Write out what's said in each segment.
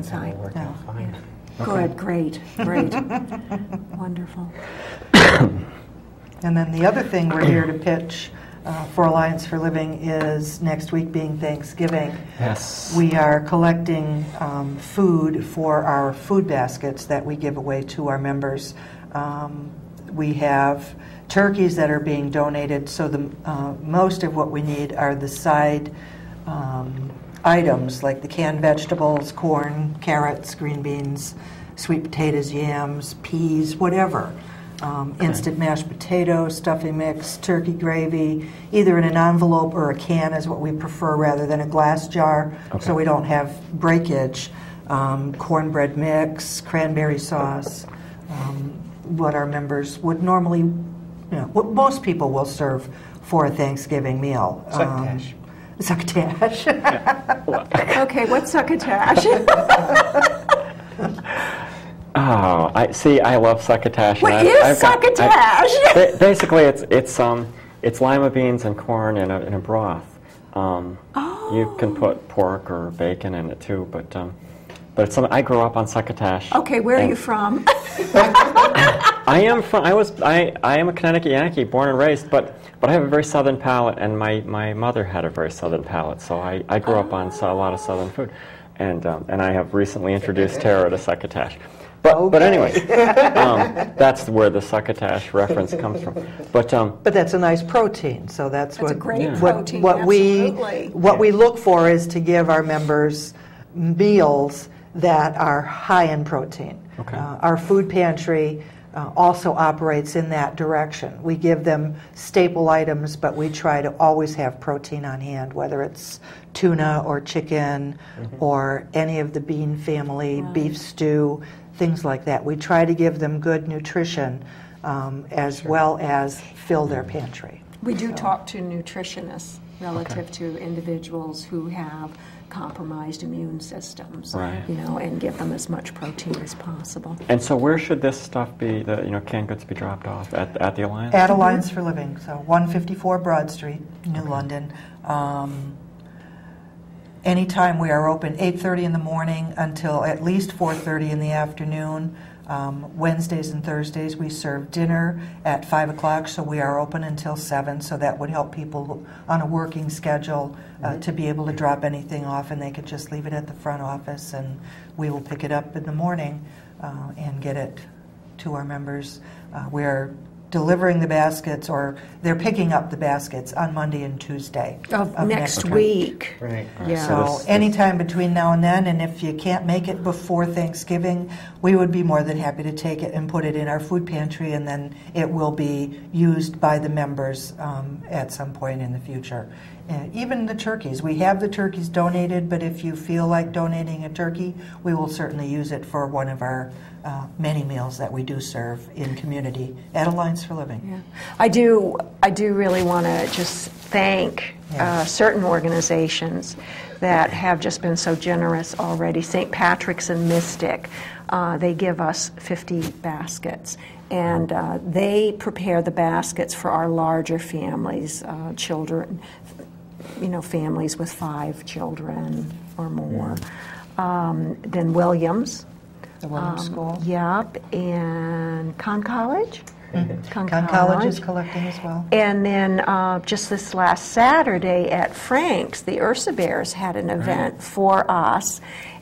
Inside. Worked out fine. Yeah. Okay. Good, great, great. Wonderful. And then the other thing we're here to pitch for Alliance for Living is next week being Thanksgiving. Yes. We are collecting food for our food baskets that we give away to our members. We have turkeys that are being donated, so the most of what we need are the side items like the canned vegetables, corn, carrots, green beans, sweet potatoes, yams, peas, whatever. Instant mashed potatoes, stuffing mix, turkey gravy, either in an envelope or a can is what we prefer rather than a glass jar, so we don't have breakage. Cornbread mix, cranberry sauce, what our members would normally, what most people will serve for a Thanksgiving meal. Succotash. Succotash. Okay, what's succotash? Oh, I love succotash. What is succotash? Basically, it's lima beans and corn in a broth. You can put pork or bacon in it too, but it's something I grew up on succotash. Okay, where are you from? I am a Connecticut Yankee, born and raised, but I have a very southern palate, and my mother had a very southern palate, so I grew up on a lot of southern food, and I have recently introduced Tara to succotash. But anyway, that's where the succotash reference comes from. But that's a nice protein, so that's a great what protein, what we look for is to give our members meals that are high in protein. Okay. Our food pantry also operates in that direction. We give them staple items, but we try to always have protein on hand, whether it's tuna or chicken or any of the bean family, beef stew, things like that. We try to give them good nutrition as well as fill their pantry. We do talk to nutritionists relative to individuals who have compromised immune systems, right. And give them as much protein as possible. And so where should this stuff be, the canned goods be dropped off? At the Alliance? At Alliance for Living, so 154 Broad Street, New London. Anytime we are open, 8:30 in the morning until at least 4:30 in the afternoon. Wednesdays and Thursdays we serve dinner at 5 o'clock, so we are open until 7, so that would help people on a working schedule to be able to drop anything off, and they could just leave it at the front office, and we will pick it up in the morning and get it to our members. We're delivering the baskets, or they're picking up the baskets on Monday and Tuesday of next week. Right. Yeah. So anytime between now and then, and if you can't make it before Thanksgiving, we would be more than happy to take it and put it in our food pantry, and then it will be used by the members at some point in the future. Even the turkeys. We have the turkeys donated, but if you feel like donating a turkey, we will certainly use it for one of our many meals that we do serve in community at Alliance for Living. Yeah. I do really want to just thank certain organizations that have just been so generous already. St. Patrick's and Mystic, they give us 50 baskets. And they prepare the baskets for our larger families, children, families with 5 children or more. Then Williams. The Williams School. Yep, and Conn College. Conn College is collecting as well. And then just this last Saturday at Frank's, the Ursa Bears had an event for us,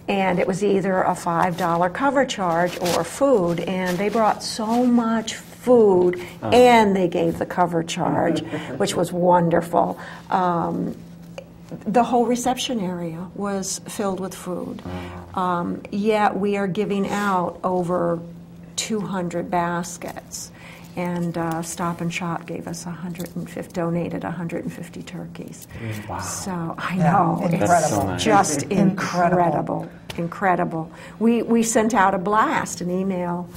and it was either a $5 cover charge or food, and they brought so much food, and they gave the cover charge, which was wonderful. The whole reception area was filled with food. Yet we are giving out over 200 baskets. And Stop and Shop gave us donated 150 turkeys. Wow. So I know, incredible. It's just incredible. We sent out a blast, an email,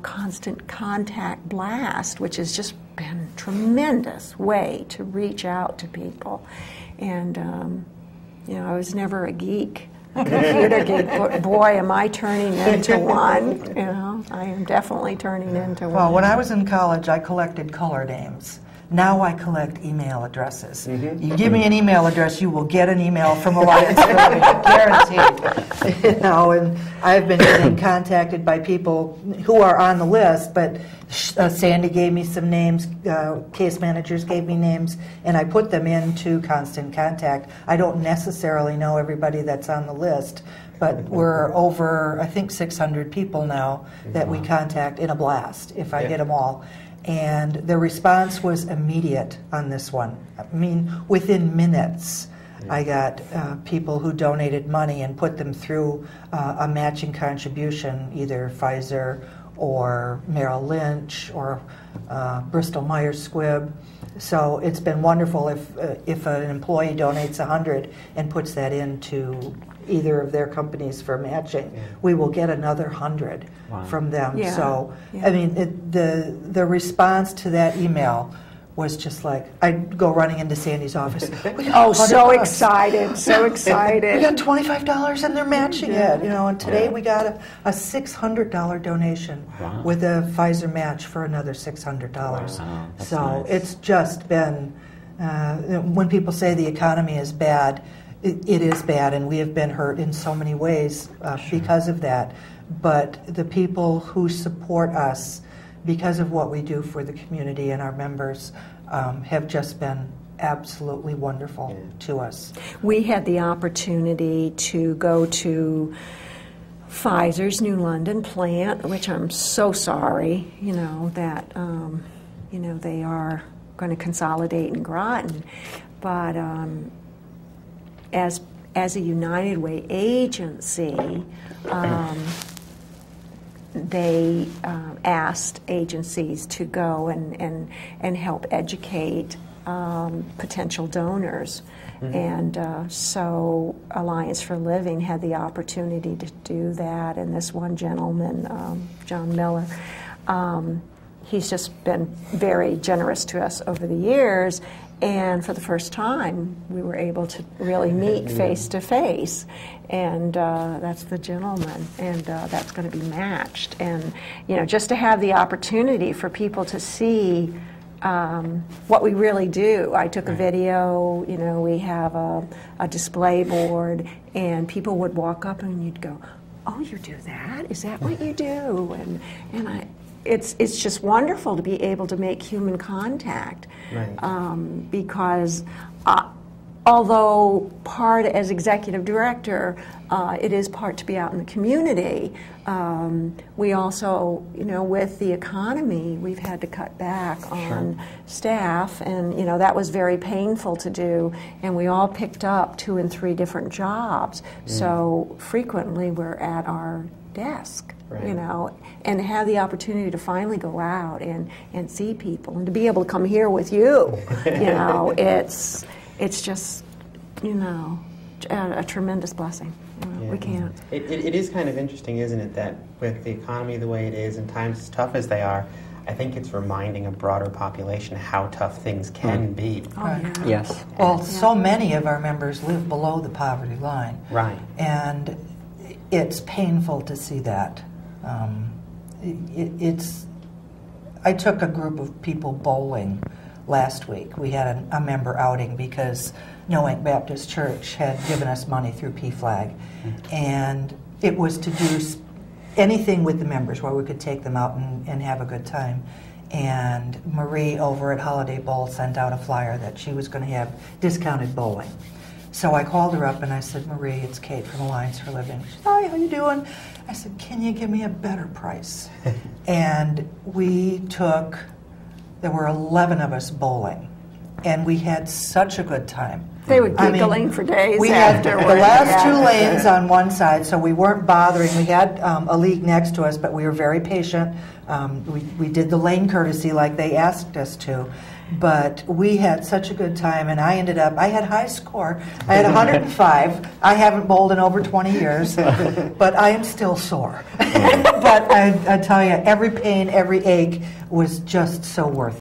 constant contact blast, which has just been a tremendous way to reach out to people. And, I was never a geek, a computer geek, but boy, am I turning into one. I am definitely turning into one. Well, when I was in college, I collected color names. Now I collect email addresses. You give me an email address, you will get an email from Alliance for Living, guaranteed. You know, and I've been getting contacted by people who are on the list, but Sandy gave me some names, case managers gave me names, and I put them into constant contact. I don't necessarily know everybody that's on the list, but we're over, I think, 600 people now that we contact in a blast, if I get them all. And the response was immediate on this one. I mean, within minutes, I got people who donated money and put them through a matching contribution, either Pfizer or Merrill Lynch or Bristol Myers Squibb. So it's been wonderful if an employee donates 100 and puts that into either of their companies for matching, we will get another 100 from them. Yeah. So, I mean, the response to that email was just like, I'd go running into Sandy's office. Oh, so excited, so excited. We got $25 and they're matching it, you know, and today we got a $600 donation with a Pfizer match for another $600. Wow, so nice. it's just been, when people say the economy is bad, it is bad, and we have been hurt in so many ways because of that. But the people who support us because of what we do for the community and our members have just been absolutely wonderful to us. We had the opportunity to go to Pfizer's New London plant, which I'm so sorry, you know, that you know, they are going to consolidate in Groton, but as a United Way agency, they asked agencies to go and help educate potential donors. And so Alliance for Living had the opportunity to do that, and this one gentleman, John Miller, he's just been very generous to us over the years, and for the first time we were able to really meet face to face, and that's the gentleman, and that's going to be matched. And you know, just to have the opportunity for people to see what we really do. I took a video, you know, we have a display board, and people would walk up and you'd go, oh, you do that? Is that what you do? And it's just wonderful to be able to make human contact, because although part as executive director, it is part to be out in the community, we also, you know, with the economy, we've had to cut back on staff, and you know, that was very painful to do, and we all picked up 2 and 3 different jobs, so frequently we're at our desk, you know, and have the opportunity to finally go out and see people, and to be able to come here with you, you know, it's just, you know, a tremendous blessing. You know, we can't. It is kind of interesting, isn't it, that with the economy the way it is and times as tough as they are, I think it's reminding a broader population how tough things can be. Oh, yeah. Yes. Well, so many of our members live below the poverty line. Right. And it's painful to see that. I took a group of people bowling last week. We had a member outing because Noank Baptist Church had given us money through PFLAG, and it was to do anything with the members where we could take them out and have a good time. And Marie over at Holiday Bowl sent out a flyer that she was going to have discounted bowling. So I called her up and I said, Marie, it's Kate from Alliance for Living. She said, hi, how you doing? I said, can you give me a better price? And there were 11 of us bowling, and we had such a good time. They would giggling for days we afterwards. had the last 2 lanes on one side, so we weren't bothering. We had a league next to us, but we were very patient. We did the lane courtesy like they asked us to. But we had such a good time, and I had high score. I had 105. I haven't bowled in over 20 years, but I am still sore. But I tell you, every pain, every ache was just so worth it.